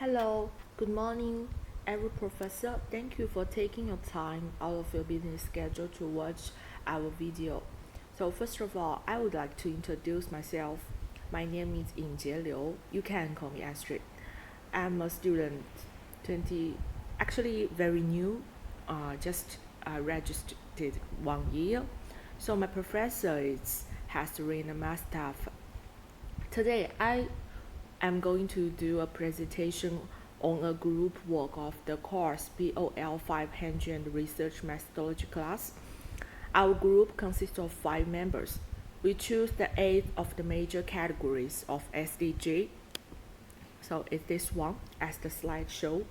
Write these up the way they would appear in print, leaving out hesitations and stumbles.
Hello, good morning, every professor. Thank you for taking your time out of your business schedule to watch our video. So first of all, I would like to introduce myself. My name is Yingjie Liu. You can call me Astrid. I'm a student, 20, actually very new, just registered 1 year. So my professor has written a master. Today, I'm going to do a presentation on a group work of the course POL 500 Research Methodology class. Our group consists of 5 members. We choose the 8 of the major categories of SDG. So it's this one as the slide show.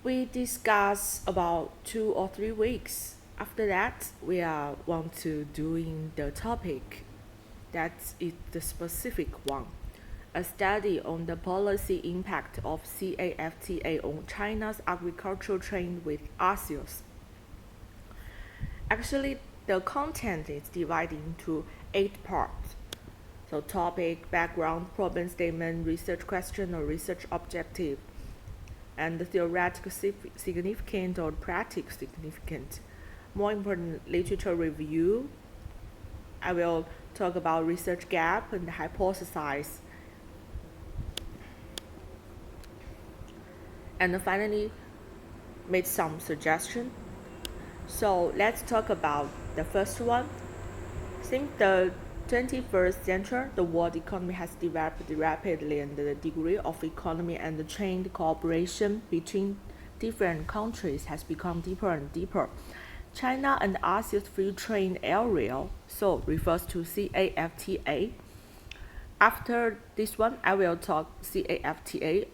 We discuss about 2 or 3 weeks. After that, we want to doing the topic. That is the specific one, a study on the policy impact of CAFTA on China's agricultural trade with ASEAN. Actually, the content is divided into 8 parts. So topic, background, problem statement, research question or research objective, and the theoretical significance or practical significance. More important, literature review. I will talk about research gap and hypothesis. And finally, make some suggestion. So let's talk about the first one. Since the 21st century, the world economy has developed rapidly, and the degree of economy and the trade cooperation between different countries has become deeper and deeper. China and ASEAN Free Trade Area, so refers to CAFTA. After this one, I will talk CAFTA,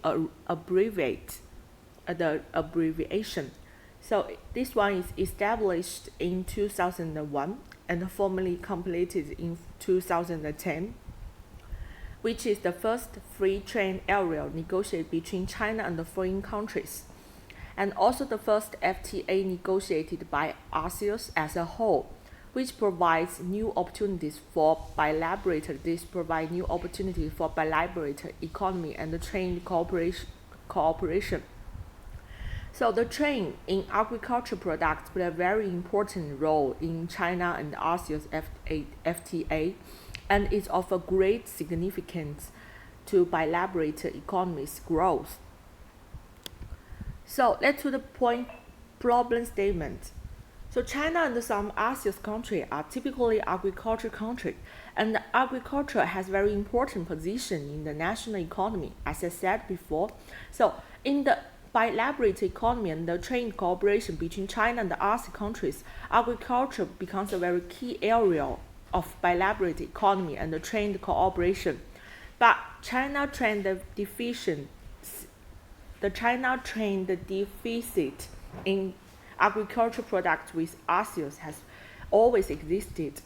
the abbreviation. So this one is established in 2001 and formally completed in 2010, which is the first free trade area negotiated between China and the foreign countries, and also the first FTA negotiated by ASEAN as a whole, which provides new opportunities for bilateral. This provides new opportunities for bilateral economy and the trade cooperation. So the trade in agricultural products play a very important role in China and ASEAN's FTA, and is of a great significance to bilateral economies' growth. So let's to the point, problem statement. So China and some ASEAN countries are typically agricultural countries, and agriculture has very important position in the national economy, as I said before. So in the bilateral economy and the trade cooperation between China and the ASEAN countries, agriculture becomes a very key area of bilateral economy and the trade cooperation. But China trade deficit in agricultural products with ASEAN has always existed.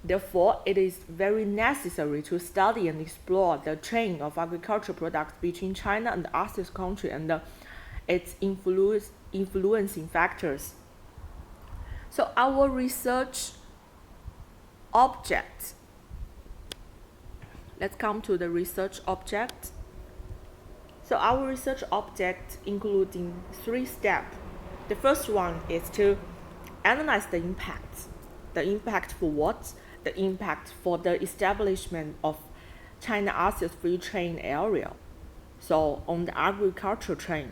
Therefore, it is very necessary to study and explore the trade of agricultural products between China and the ASEAN country and its influencing factors. So our research object. Let's come to the research object. So our research object including 3 steps. The first one is to analyze the impact. The impact for what? The impact for the establishment of China-ASEAN Free Trade Area. So on the agricultural trade.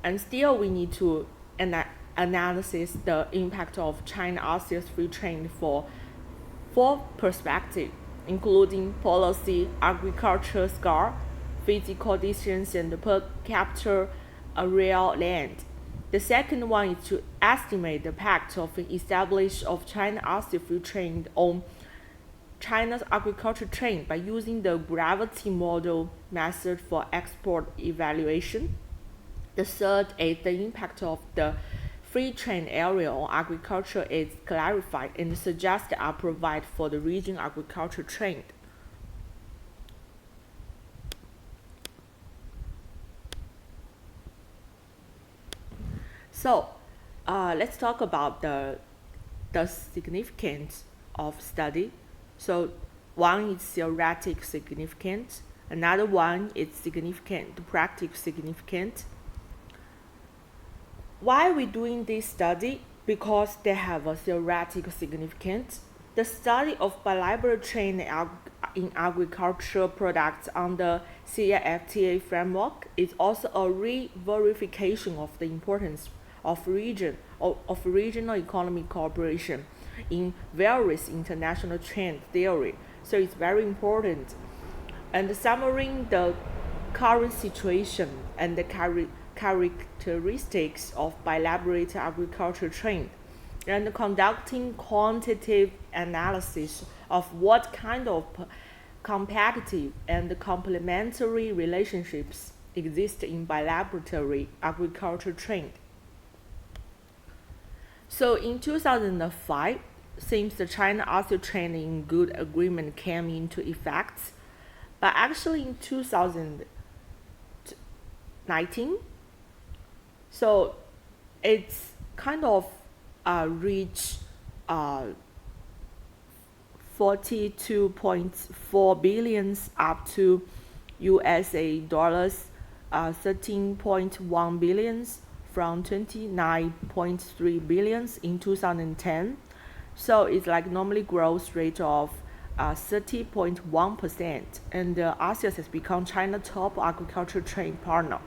And still we need to analyze the impact of China-ASEAN Free Trade for 4 perspectives, including policy, agriculture scale, physical distance, and per capita area land. The second one is to estimate the impact of the establishment of China-ASEAN Free Trade on China's agricultural trade by using the gravity model method for export evaluation. The third is the impact of the free trade area on agriculture is clarified and suggestions are provided for the region agricultural trade. So let's talk about the significance of study. So one is theoretic significance, Another one is significant, practical significant. Why are we doing this study? Because they have a theoretical significance. The study of bilateral trade in agricultural products under CAFTA framework is also a re-verification of the importance of regional economic cooperation in various international trade theory. So it's very important. And summarizing the current situation and the characteristics of bilateral agricultural trade, and conducting quantitative analysis of what kind of competitive and complementary relationships exist in bilateral agricultural trade. So in 2005, since the China-ASEAN Trade in Good Agreement came into effect, but actually in 2019, so it's kind of reached 42.4 billion up to USA dollars 13.1 billion from 29.3 billion in 2010. So it's like normally growth rate of 30.1%, and ASEAN has become China's top agricultural trade partner.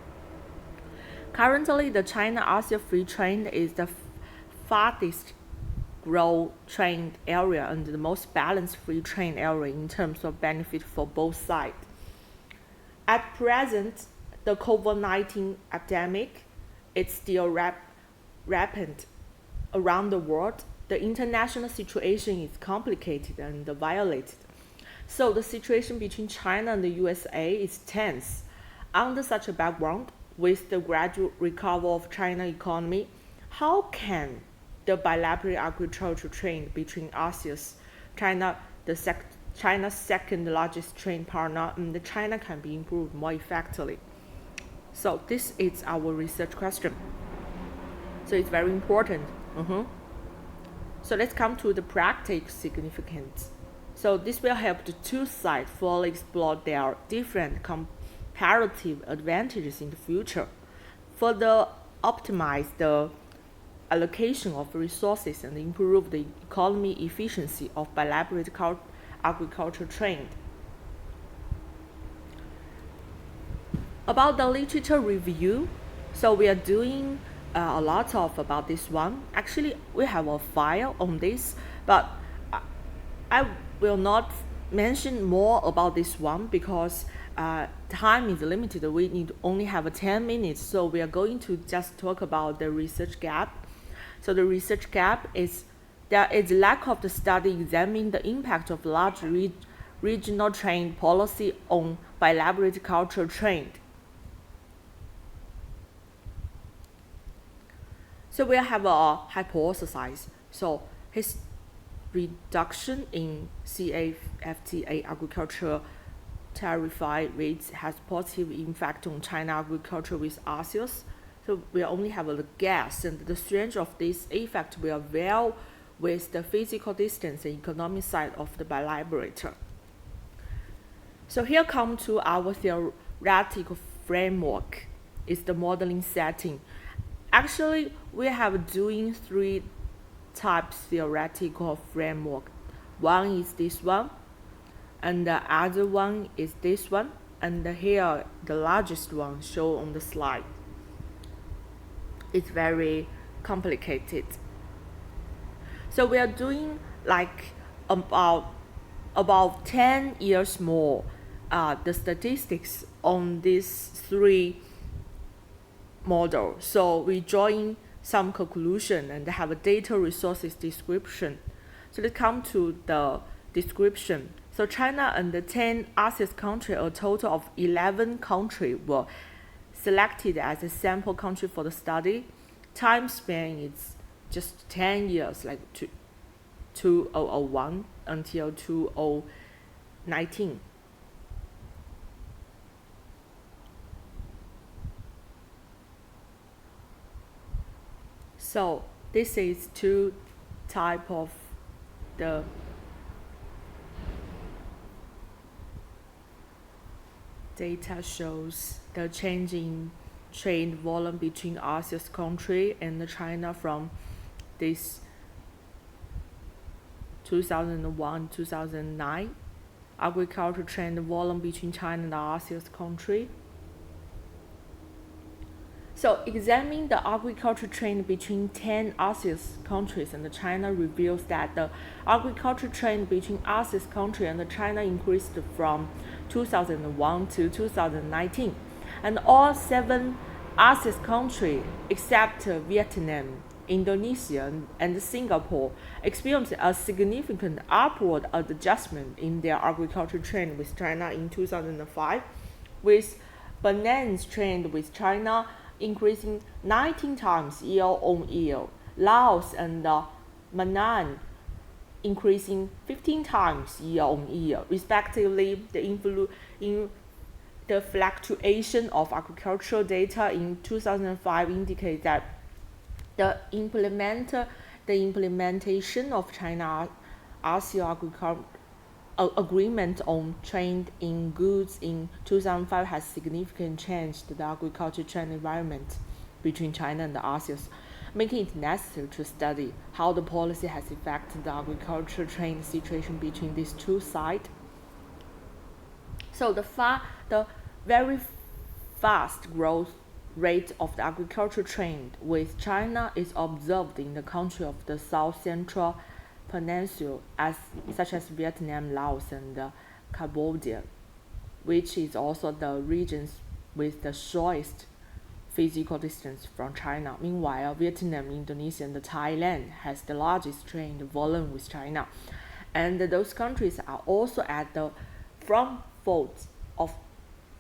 Currently, the China-ASEAN free trade is the fastest growing trade area and the most balanced free trade area in terms of benefit for both sides. At present, the COVID-19 epidemic is still rampant around the world. The international situation is complicated and violated. So the situation between China and the USA is tense. Under such a background, with the gradual recovery of China's economy, how can the bilateral agricultural trade between ASEAN, China's second largest trade partner, and China can be improved more effectively? So this is our research question. So it's very important. So let's come to the practical significance. So this will help the two sides fully explore their different comparative advantages in the future, further optimize the allocation of resources and improve the economic efficiency of bilateral agricultural trade. About the literature review, so we are doing a lot of about this one. Actually, we have a file on this, but I will not mention more about this one because time is limited. We need only have 10 minutes, so we are going to just talk about the research gap. So the research gap is there is lack of the study examining the impact of large regional trade policy on bilateral agricultural trade. So we have a hypothesis. So his reduction in CAFTA agriculture tariff rates has positive impact on China agriculture with ASEAN. So we only have a guess, and the strength of this effect will vary with the physical distance and economic side of the bilateral. So here come to our theoretical framework. Is the modeling setting. Actually, we have doing three types theoretical framework. One is this one, and the other one is this one, and here the largest one shown on the slide. It's very complicated. So we are doing like about 10 years more the statistics on these three models. So we join some conclusion and have a data resources description. So let's come to the description. So China and the 10 ASEAN countries, a total of 11 countries were selected as a sample country for the study. Time span is just 10 years, like 2001 until 2019. So this is two type of the data shows the change in trade volume between ASEAN country and China from this 2001-2009. Agriculture trade volume between China and ASEAN country. So examining the agriculture trade between 10 ASEAN countries and China reveals that the agriculture trade between ASEAN countries and China increased from 2001 to 2019, and all 7 ASEAN countries except Vietnam, Indonesia, and Singapore experienced a significant upward adjustment in their agriculture trade with China in 2005, with bananas trade with China increasing 19 times year-on-year, Laos and Manan increasing 15 times year-on-year, respectively. The fluctuation of agricultural data in 2005 indicates that the implementation of China-ASEAN agriculture agreement on trade in goods in 2005 has significantly changed the agriculture trade environment between China and the ASEAN, making it necessary to study how the policy has affected the agriculture trade situation between these two sides. So the very fast growth rate of the agriculture trade with China is observed in the country of the South Central Peninsula, such as Vietnam, Laos, and Cambodia, which is also the regions with the shortest physical distance from China. Meanwhile, Vietnam, Indonesia, and Thailand has the largest trade volume with China, and those countries are also at the front foot of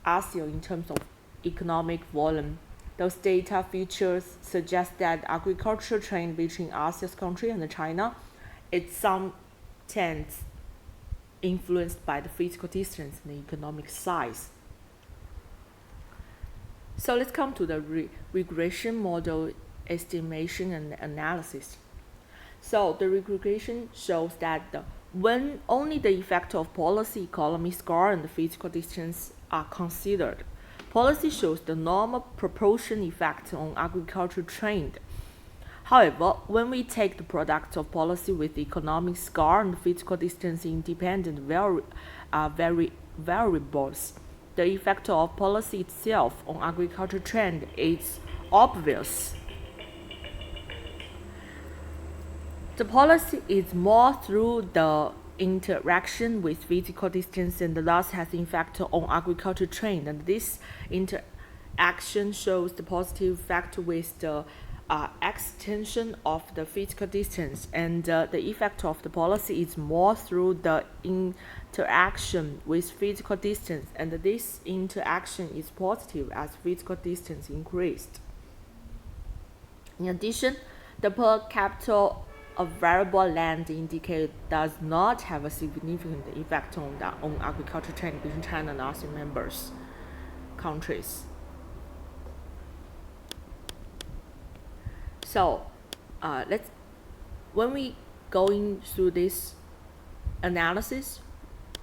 ASEAN in terms of economic volume. Those data features suggest that agricultural trade between ASEAN countries and China is sometimes influenced by the physical distance and the economic size. So let's come to the regression model estimation and analysis. So the regression shows that when only the effect of policy, economy, score, and the physical distance are considered, policy shows the normal proportion effect on agricultural trade. However, when we take the products of policy with economic score and physical distance independent variables, the effect of policy itself on agriculture trend is obvious. The policy is more through the interaction with physical distance and thus has effect on agriculture trend, and this interaction shows the positive effect with the extension of the physical distance, and the effect of the policy is more through the interaction with physical distance, and this interaction is positive as physical distance increased. In addition, the per capita available land indicator does not have a significant effect on agriculture trade between China and ASEAN members countries. So when we going through this analysis,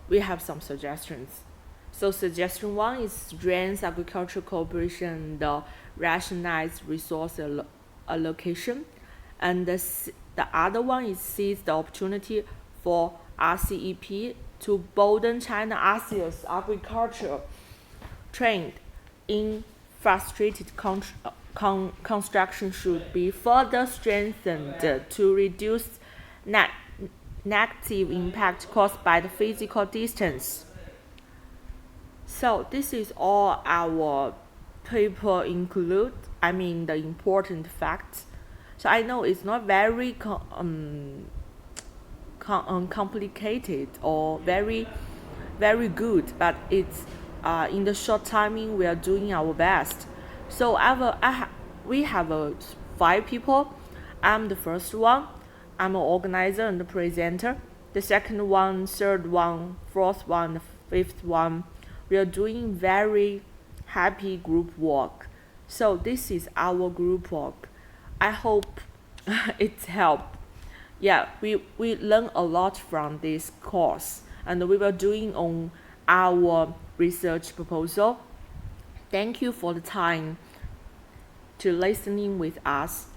we have some suggestions. So suggestion 1 is strengthen agricultural cooperation and rationalize resource allocation, and the other one is seize the opportunity for RCEP to broaden China-ASEAN's agriculture trade in frustrated construction should be further strengthened to reduce negative impact caused by the physical distance. So this is all our paper include, the important facts. So I know it's not very complicated or very good, but it's in the short timing we are doing our best. So we have 5 people. I'm the first one. I'm an organizer and a presenter. The second one, third one, fourth one, the fifth one. We are doing very happy group work. So this is our group work. I hope it's helped. Yeah, we learn a lot from this course, and we were doing on our research proposal. Thank you for the time to listening with us.